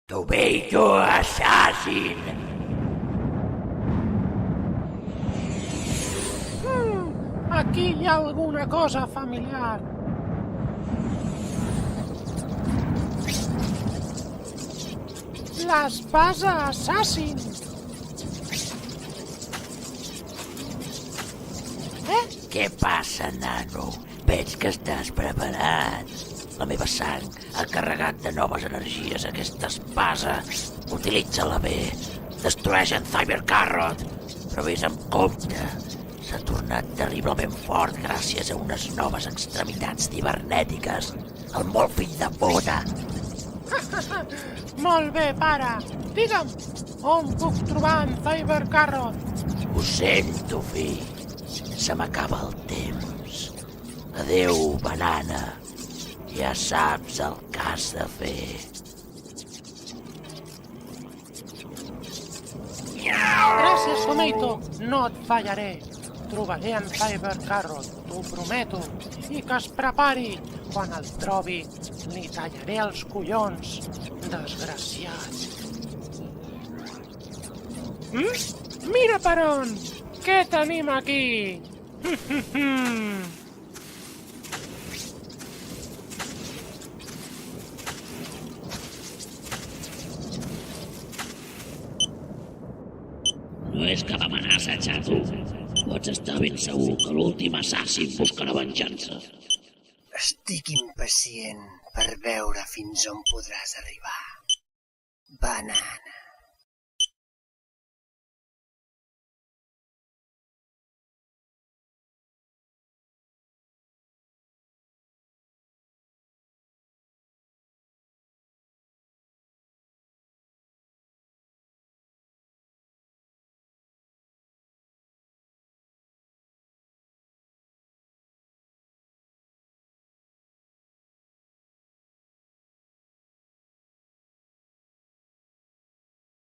Tomato Assassin! Aquí hi ha alguna cosa familiar. L'espasa Assassin! Què passa, nano? Veig que estàs preparat. La meva sang ha carregat de noves energies aquesta espasa. Utilitza-la bé. Destrueix en Cybercarrot. Però vés amb compte. S'ha tornat terriblement fort gràcies a unes noves extremitats cibernètiques. El molt fill de puta. Molt bé, pare. Digue'm, on puc trobar en Cybercarrot? Ho sento, fill. Se m'acaba el temps. Adéu, banana. Ja saps el que has de fer. Gràcies, Tomato. No et fallaré. Trobaré en Cybercarrot, t'ho prometo. I que es prepari. Quan el trobi, li tallaré els collons. Desgraciat. Mira per on! Què tenim aquí? No és cap amenaça, xato. Pots estar ben segur que l'últim assassin buscarà venjança. Estic impacient per veure fins on podràs arribar. Banana.